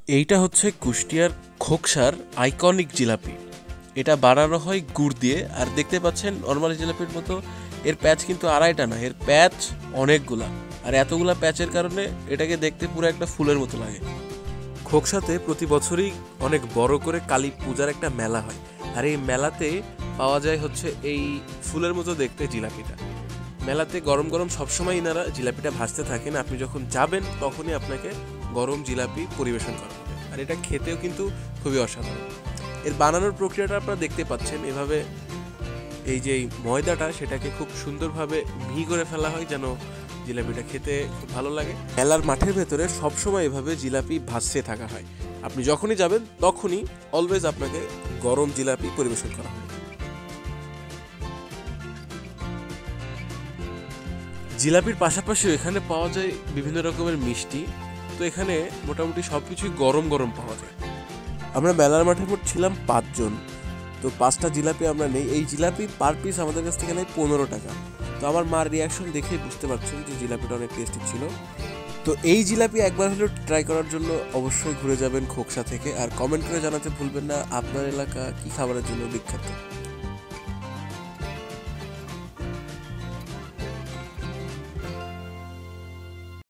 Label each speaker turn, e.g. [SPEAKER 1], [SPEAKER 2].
[SPEAKER 1] এইটা হচ্ছে কুষ্টিয়ার খোকসার আইকনিক জিলাপি। এটা বানানো হয় গুড় দিয়ে, আর দেখতে পাচ্ছেন নর্মালি জিলাপির মতো এর প্যাচ কিন্তু আড়াইটা না, এর প্যাচ অনেকগুলা। আর এতগুলা প্যাচের কারণে এটাকে দেখতে পুরো একটা ফুলের মতো লাগে। খোকসাতে প্রতি বছরই অনেক বড় করে কালী পূজার একটা মেলা হয়, আর এই মেলাতে পাওয়া যায় হচ্ছে এই ফুলের মতো দেখতে জিলাপিটা। মেলাতে গরম গরম সবসময় ইনারা জিলাপিটা ভাজতে থাকেন, আপনি যখন যাবেন তখনই আপনাকে গরম জিলাপি পরিবেশন করা হবে। আর এটা খেতেও কিন্তু খুবই অসাধারণ। এর বানানোর প্রক্রিয়াটা আপনারা দেখতে পাচ্ছেন, এভাবে এই যে এই ময়দাটা সেটাকে খুব সুন্দরভাবে মিহি করে ফেলা হয় যেন জিলাপিটা খেতে খুব ভালো লাগে। মেলার মাঠের ভেতরে সবসময় এভাবে জিলাপি ভাসতে থাকা হয়, আপনি যখনই যাবেন তখনই অলওয়েজ আপনাকে গরম জিলাপি পরিবেশন করা হয়। জিলাপির পাশাপাশিও এখানে পাওয়া যায় বিভিন্ন রকমের মিষ্টি। তো এখানে মোটামুটি সব কিছুই গরম গরম পাওয়া যায়। আমরা মেলার মাঠে মোট ছিলাম 5 জন। তো 5টা জিলাপি আমরা নেই। এই জিলাপি পার পিস আমাদের কাছ থেকে নেয় 15 টাকা। তো আমার মার রিয়াকশন দেখে বুঝতে পারছেন যে জিলাপিটা অনেক টেস্টি ছিল। তো এই জিলাপি একবার হলেও ট্রাই করার জন্য অবশ্যই ঘুরে যাবেন খোকসা থেকে। আর কমেন্ট করে জানাতে ভুলবেন না আপনার এলাকা কী খাবারের জন্য বিখ্যাত।